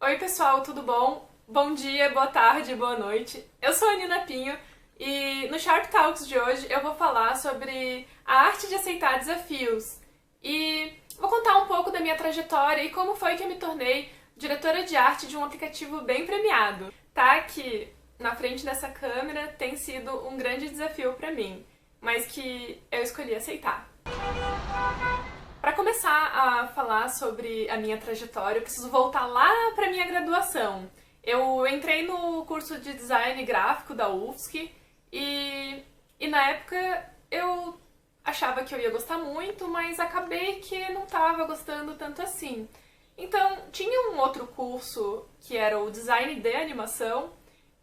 Oi pessoal, tudo bom? Bom dia, boa tarde, boa noite. Eu sou a Nina Pinho e no Sharp Talks de hoje eu vou falar sobre a arte de aceitar desafios e vou contar um pouco da minha trajetória e como foi que eu me tornei diretora de arte de um aplicativo bem premiado. Tá aqui na frente dessa câmera tem sido um grande desafio para mim, mas que eu escolhi aceitar. Para começar a falar sobre a minha trajetória, eu preciso voltar lá para minha graduação. Eu entrei no curso de design gráfico da UFSC e na época eu achava que eu ia gostar muito, mas acabei que não estava gostando tanto assim. Então, tinha um outro curso que era o design de animação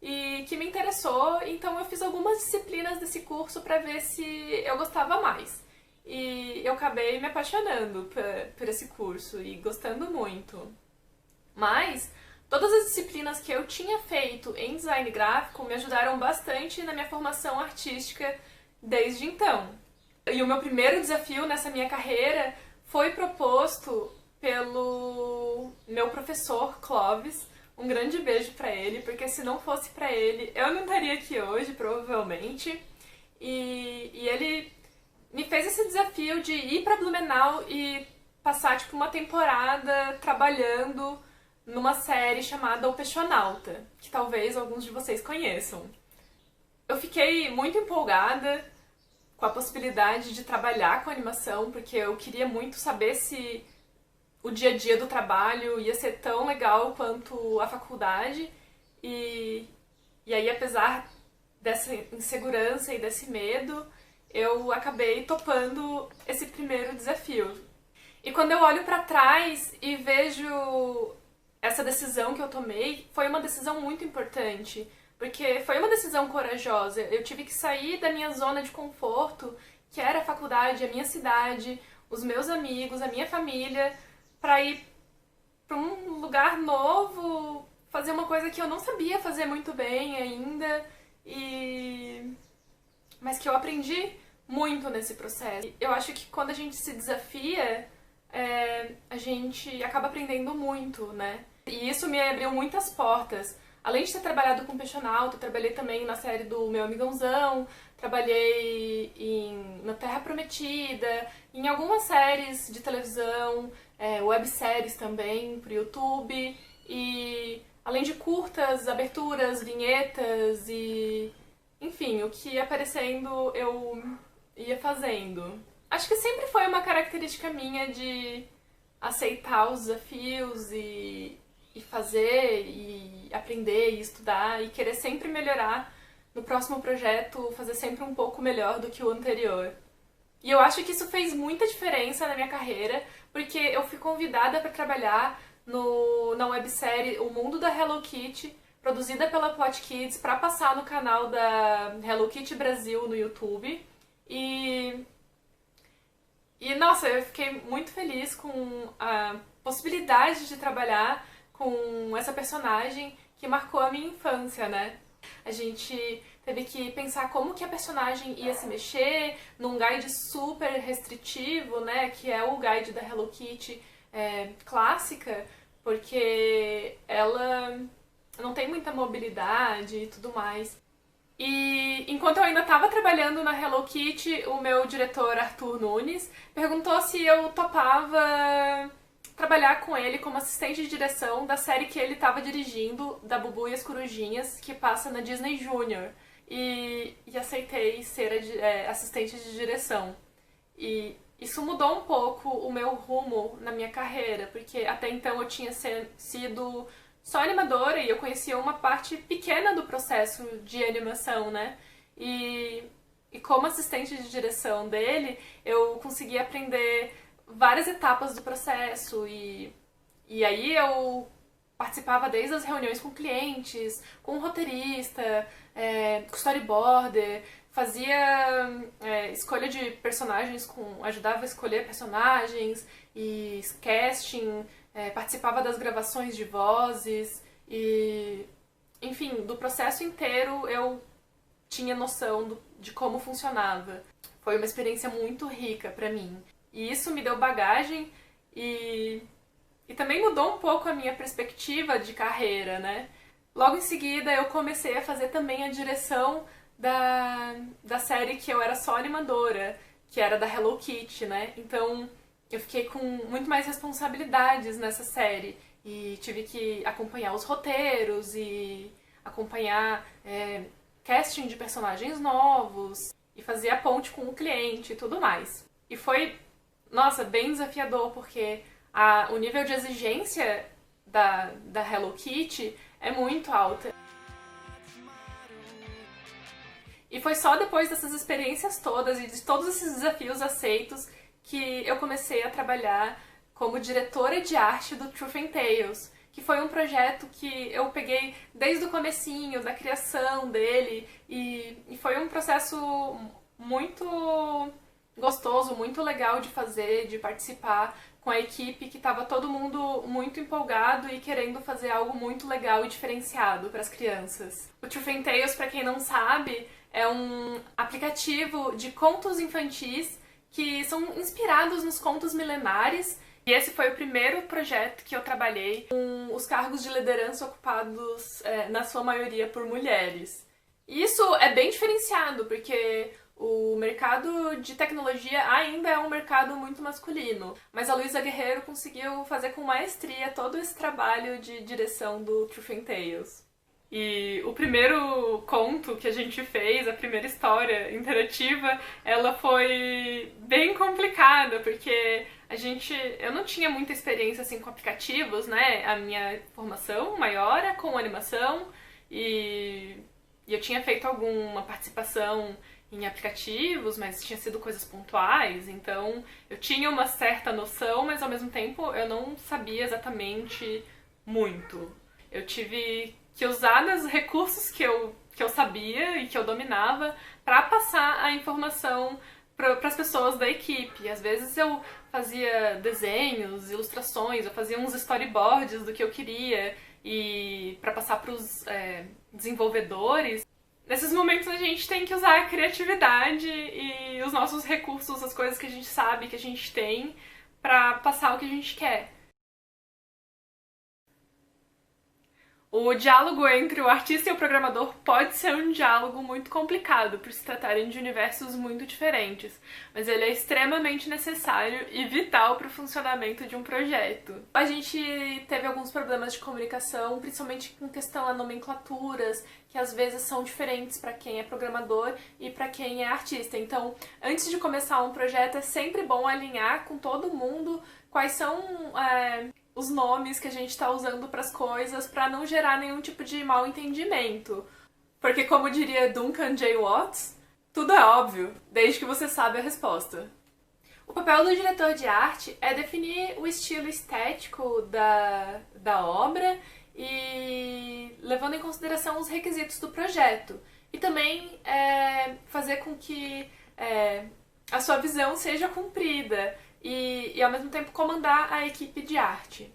e que me interessou, então eu fiz algumas disciplinas desse curso para ver se eu gostava mais. E eu acabei me apaixonando por esse curso e gostando muito. Mas todas as disciplinas que eu tinha feito em design gráfico me ajudaram bastante na minha formação artística desde então. E o meu primeiro desafio nessa minha carreira foi proposto pelo meu professor Clóvis. Um grande beijo pra ele, porque se não fosse pra ele, eu não estaria aqui hoje, provavelmente. E ele me fez esse desafio de ir pra Blumenau e passar tipo uma temporada trabalhando numa série chamada O Peixonauta, que talvez alguns de vocês conheçam. Eu fiquei muito empolgada com a possibilidade de trabalhar com animação, porque eu queria muito saber se o dia a dia do trabalho ia ser tão legal quanto a faculdade. E aí, apesar dessa insegurança e desse medo, eu acabei topando esse primeiro desafio. E quando eu olho pra trás e vejo essa decisão que eu tomei, foi uma decisão muito importante, porque foi uma decisão corajosa. Eu tive que sair da minha zona de conforto, que era a faculdade, a minha cidade, os meus amigos, a minha família, pra ir pra um lugar novo, fazer uma coisa que eu não sabia fazer muito bem ainda, mas que eu aprendi muito nesse processo. Eu acho que quando a gente se desafia, a gente acaba aprendendo muito, né? E isso me abriu muitas portas. Além de ter trabalhado com Peixonauta, eu trabalhei também na série do Meu Amigãozão, trabalhei na Terra Prometida, em algumas séries de televisão, webséries também pro YouTube, e além de curtas, aberturas, vinhetas e enfim, o que ia aparecendo eu ia fazendo. Acho que sempre foi uma característica minha de aceitar os desafios e fazer, e aprender, e estudar, e querer sempre melhorar no próximo projeto, fazer sempre um pouco melhor do que o anterior. E eu acho que isso fez muita diferença na minha carreira, porque eu fui convidada para trabalhar na websérie O Mundo da Hello Kitty, produzida pela Plot Kids, para passar no canal da Hello Kitty Brasil no YouTube. E nossa, eu fiquei muito feliz com a possibilidade de trabalhar com essa personagem que marcou a minha infância, né? A gente teve que pensar como que a personagem ia se mexer num guide super restritivo, né? Que é o guide da Hello Kitty clássica, porque ela não tem muita mobilidade e tudo mais. E enquanto eu ainda estava trabalhando na Hello Kitty, o meu diretor Arthur Nunes perguntou se eu topava trabalhar com ele como assistente de direção da série que ele estava dirigindo, da Bubu e as Corujinhas, que passa na Disney Junior. E aceitei ser assistente de direção. E isso mudou um pouco o meu rumo na minha carreira, porque até então eu tinha sido só animadora e eu conhecia uma parte pequena do processo de animação, né? E como assistente de direção dele, eu consegui aprender várias etapas do processo e aí eu participava desde as reuniões com clientes, com o roteirista, com storyboarder, fazia escolha de personagens, ajudava a escolher personagens e casting, participava das gravações de vozes e, enfim, do processo inteiro eu tinha noção de como funcionava. Foi uma experiência muito rica pra mim. E isso me deu bagagem e E também mudou um pouco a minha perspectiva de carreira, né? Logo em seguida eu comecei a fazer também a direção da série que eu era só animadora, que era da Hello Kitty, né? Então eu fiquei com muito mais responsabilidades nessa série e tive que acompanhar os roteiros e acompanhar casting de personagens novos e fazer a ponte com o cliente e tudo mais. E foi, nossa, bem desafiador, porque o nível de exigência da Hello Kitty é muito alta. E foi só depois dessas experiências todas e de todos esses desafios aceitos que eu comecei a trabalhar como diretora de arte do Truth and Tales, que foi um projeto que eu peguei desde o comecinho, da criação dele, e foi um processo muito gostoso, muito legal de fazer, de participar com a equipe, que estava todo mundo muito empolgado e querendo fazer algo muito legal e diferenciado para as crianças. O Truth and Tales, para quem não sabe, é um aplicativo de contos infantis que são inspirados nos contos milenares. E esse foi o primeiro projeto que eu trabalhei com os cargos de liderança ocupados, na sua maioria, por mulheres. E isso é bem diferenciado, porque o mercado de tecnologia ainda é um mercado muito masculino, mas a Luísa Guerreiro conseguiu fazer com maestria todo esse trabalho de direção do Truth and Tales. E o primeiro conto que a gente fez, a primeira história interativa, ela foi bem complicada, porque eu não tinha muita experiência assim com aplicativos, né? A minha formação maior é com animação e eu tinha feito alguma participação em aplicativos, mas tinha sido coisas pontuais, então eu tinha uma certa noção, mas ao mesmo tempo eu não sabia exatamente muito. Eu tive que usar os recursos que eu sabia e que eu dominava para passar a informação para as pessoas da equipe. Às vezes eu fazia desenhos, ilustrações, eu fazia uns storyboards do que eu queria e para passar para os desenvolvedores. Nesses momentos a gente tem que usar a criatividade e os nossos recursos, as coisas que a gente sabe, que a gente tem, para passar o que a gente quer. O diálogo entre o artista e o programador pode ser um diálogo muito complicado, por se tratarem de universos muito diferentes, mas ele é extremamente necessário e vital para o funcionamento de um projeto. A gente teve alguns problemas de comunicação, principalmente com questão a nomenclaturas, que às vezes são diferentes para quem é programador e para quem é artista. Então, antes de começar um projeto, é sempre bom alinhar com todo mundo quais são os nomes que a gente está usando para as coisas, para não gerar nenhum tipo de mal entendimento. Porque, como diria Duncan J. Watts, tudo é óbvio, desde que você sabe a resposta. O papel do diretor de arte é definir o estilo estético da obra e levando em consideração os requisitos do projeto. E também fazer com que a sua visão seja cumprida e ao mesmo tempo comandar a equipe de arte.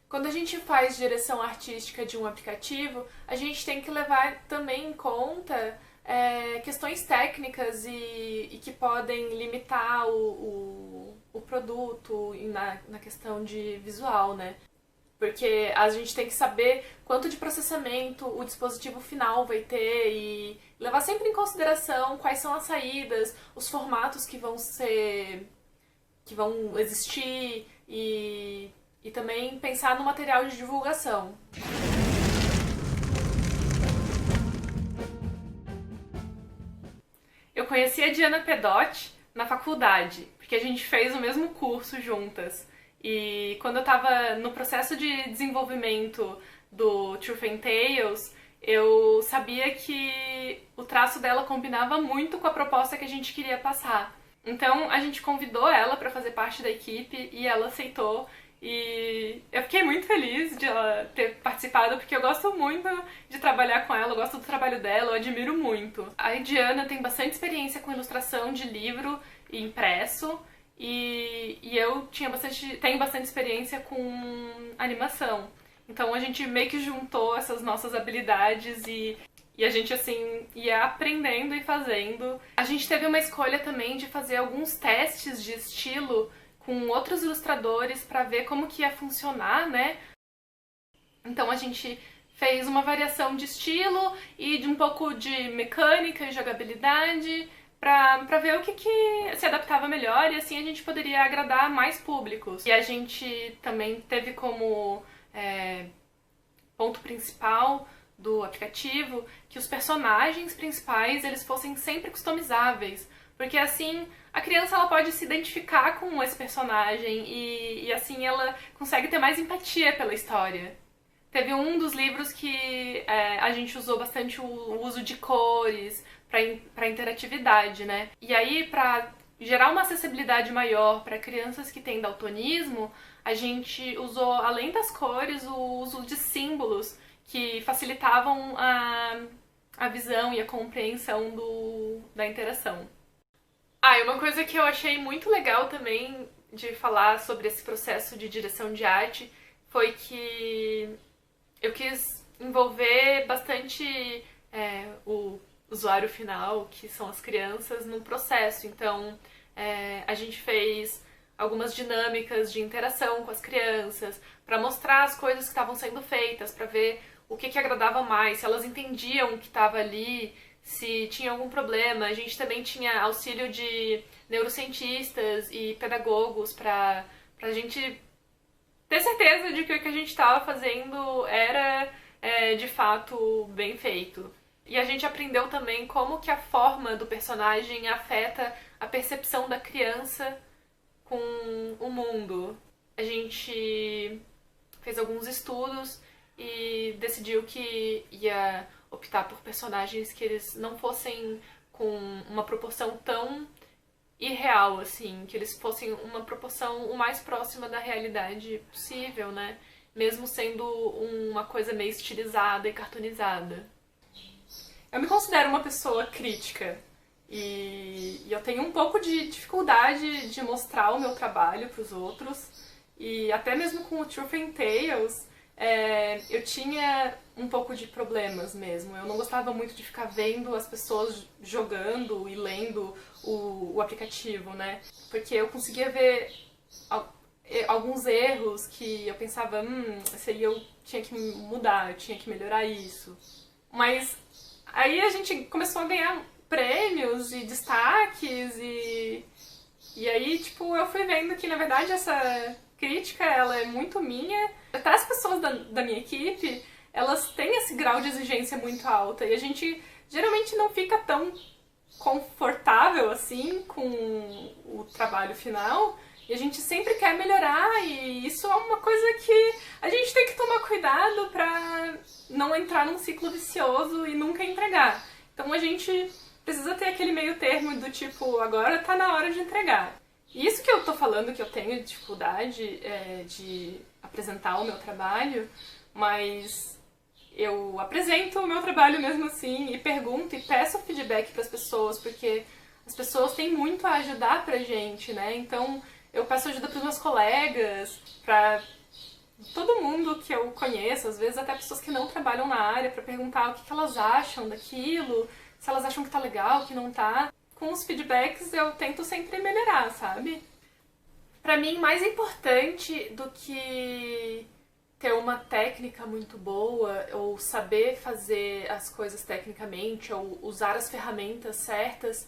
Quando a gente faz direção artística de um aplicativo, a gente tem que levar também em conta questões técnicas e que podem limitar o produto na questão de visual, né? Porque a gente tem que saber quanto de processamento o dispositivo final vai ter e levar sempre em consideração quais são as saídas, os formatos que vão existir e também pensar no material de divulgação. Eu conheci a Diana Pedotti na faculdade, porque a gente fez o mesmo curso juntas. E quando eu estava no processo de desenvolvimento do Truth and Tales, eu sabia que o traço dela combinava muito com a proposta que a gente queria passar. Então a gente convidou ela para fazer parte da equipe e ela aceitou. E eu fiquei muito feliz de ela ter participado, porque eu gosto muito de trabalhar com ela, eu gosto do trabalho dela, eu admiro muito. A Diana tem bastante experiência com ilustração de livro e impresso, e eu tenho bastante experiência com animação. Então a gente meio que juntou essas nossas habilidades e a gente, assim, ia aprendendo e fazendo. A gente teve uma escolha também de fazer alguns testes de estilo com outros ilustradores para ver como que ia funcionar, né? Então a gente fez uma variação de estilo e de um pouco de mecânica e jogabilidade pra ver o que se adaptava melhor e assim a gente poderia agradar mais públicos. E a gente também teve como ponto principal do aplicativo que os personagens principais eles fossem sempre customizáveis, porque assim a criança ela pode se identificar com esse personagem e assim ela consegue ter mais empatia pela história. Teve um dos livros que a gente usou bastante o uso de cores para interatividade, né? E aí, para gerar uma acessibilidade maior para crianças que têm daltonismo, a gente usou, além das cores, o uso de símbolos que facilitavam a visão e a compreensão da interação. Ah, e uma coisa que eu achei muito legal também de falar sobre esse processo de direção de arte foi que eu quis envolver bastante o usuário final, que são as crianças, no processo. Então, a gente fez algumas dinâmicas de interação com as crianças, para mostrar as coisas que estavam sendo feitas, para ver o que agradava mais, se elas entendiam o que estava ali, se tinha algum problema. A gente também tinha auxílio de neurocientistas e pedagogos para a gente ter certeza de que o que a gente estava fazendo era de fato bem feito. E a gente aprendeu também como que a forma do personagem afeta a percepção da criança com o mundo. A gente fez alguns estudos e decidiu que ia optar por personagens que eles não fossem com uma proporção tão irreal, assim, que eles fossem uma proporção o mais próxima da realidade possível, né? Mesmo sendo uma coisa meio estilizada e cartoonizada. Eu me considero uma pessoa crítica e eu tenho um pouco de dificuldade de mostrar o meu trabalho para os outros. E até mesmo com o Truth and Tales, eu tinha um pouco de problemas mesmo. Eu não gostava muito de ficar vendo as pessoas jogando e lendo o aplicativo, né? Porque eu conseguia ver alguns erros que eu pensava, esse aí eu tinha que mudar, eu tinha que melhorar isso. Mas aí a gente começou a ganhar prêmios e destaques e aí, tipo, eu fui vendo que, na verdade, essa crítica, ela é muito minha. Até as pessoas da minha equipe, elas têm esse grau de exigência muito alta e a gente geralmente não fica tão confortável, assim, com o trabalho final e a gente sempre quer melhorar e isso é uma coisa que a gente tem que tomar cuidado pra não entrar num ciclo vicioso e nunca entregar. Então a gente precisa ter aquele meio termo do tipo, agora tá na hora de entregar. E isso que eu tô falando que eu tenho dificuldade de apresentar o meu trabalho, mas eu apresento o meu trabalho mesmo assim e pergunto e peço feedback pras pessoas, porque as pessoas têm muito a ajudar pra gente, né? Então eu peço ajuda pros meus colegas, pra todo mundo que eu conheço, às vezes até pessoas que não trabalham na área, pra perguntar o que elas acham daquilo, se elas acham que tá legal, que não tá. Com os feedbacks eu tento sempre melhorar, sabe? Pra mim, mais importante do que ter uma técnica muito boa, ou saber fazer as coisas tecnicamente, ou usar as ferramentas certas,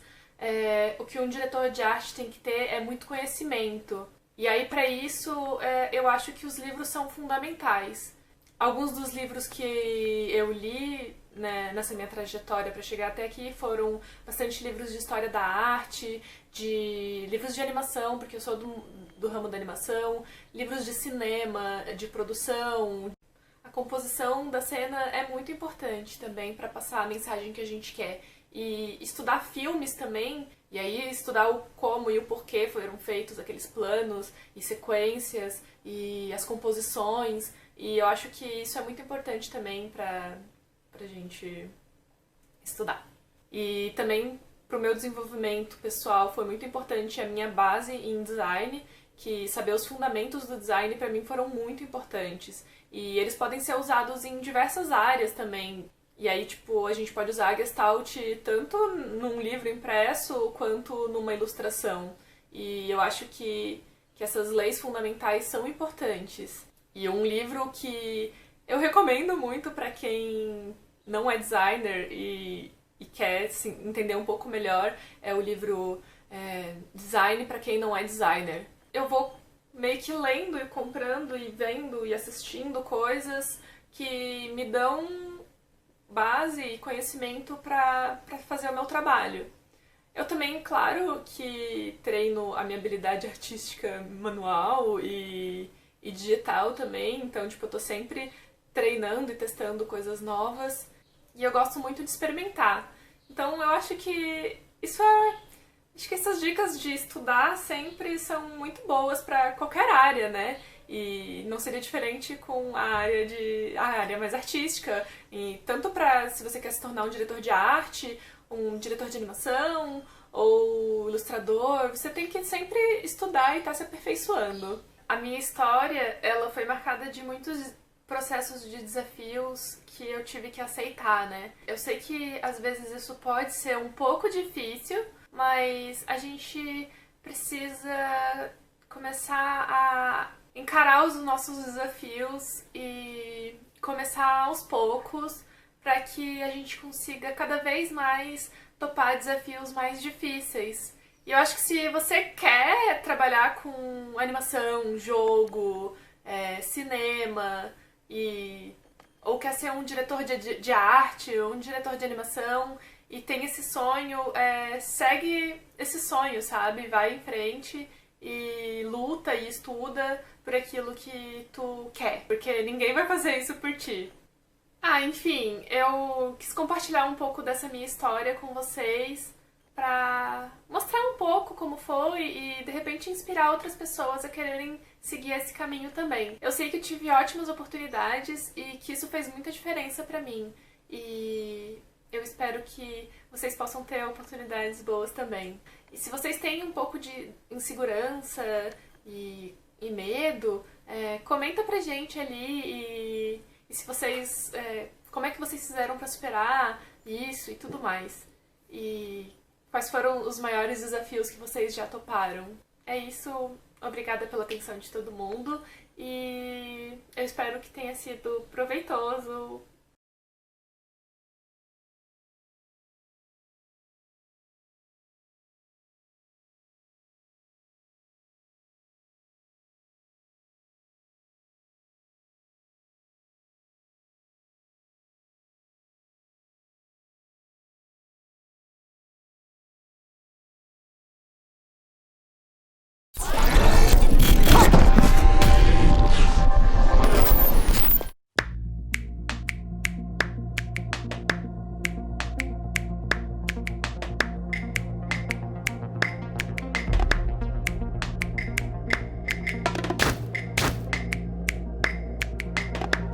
o que um diretor de arte tem que ter é muito conhecimento. E aí, pra isso, eu acho que os livros são fundamentais. Alguns dos livros que eu li, né, nessa minha trajetória para chegar até aqui foram bastante livros de história da arte, de livros de animação, porque eu sou do ramo da animação, livros de cinema, de produção. A composição da cena é muito importante também para passar a mensagem que a gente quer. E estudar filmes também, e aí estudar o como e o porquê foram feitos aqueles planos e sequências e as composições. E eu acho que isso é muito importante também pra gente estudar. E também pro meu desenvolvimento pessoal foi muito importante a minha base em design, que saber os fundamentos do design pra mim foram muito importantes. E eles podem ser usados em diversas áreas também. E aí, tipo, a gente pode usar a Gestalt tanto num livro impresso quanto numa ilustração. E eu acho que que essas leis fundamentais são importantes. E um livro que eu recomendo muito para quem não é designer e quer assim, entender um pouco melhor é o livro Design para quem não é designer. Eu vou meio que lendo e comprando e vendo e assistindo coisas que me dão base e conhecimento para fazer o meu trabalho. Eu também, claro, que treino a minha habilidade artística manual e digital também, então, tipo, eu tô sempre treinando e testando coisas novas e eu gosto muito de experimentar. Então, eu acho que acho que essas dicas de estudar sempre são muito boas para qualquer área, né? E não seria diferente com a área mais artística, e tanto para se você quer se tornar um diretor de arte, um diretor de animação ou ilustrador, você tem que sempre estudar e estar se aperfeiçoando. A minha história, ela foi marcada de muitos processos de desafios que eu tive que aceitar, né? Eu sei que às vezes isso pode ser um pouco difícil, mas a gente precisa começar a encarar os nossos desafios e começar aos poucos para que a gente consiga cada vez mais topar desafios mais difíceis. E eu acho que se você quer trabalhar com animação, jogo, cinema, ou quer ser um diretor de arte, ou um diretor de animação, e tem esse sonho, segue esse sonho, sabe? Vai em frente e luta e estuda por aquilo que tu quer, porque ninguém vai fazer isso por ti. Ah, enfim, eu quis compartilhar um pouco dessa minha história com vocês pra mostrar um pouco como foi e de repente inspirar outras pessoas a quererem seguir esse caminho também. Eu sei que eu tive ótimas oportunidades e que isso fez muita diferença pra mim. E eu espero que vocês possam ter oportunidades boas também. E se vocês têm um pouco de insegurança e medo, comenta pra gente ali e se vocês. Como é que vocês fizeram pra superar isso e tudo mais. E quais foram os maiores desafios que vocês já toparam. É isso, obrigada pela atenção de todo mundo e eu espero que tenha sido proveitoso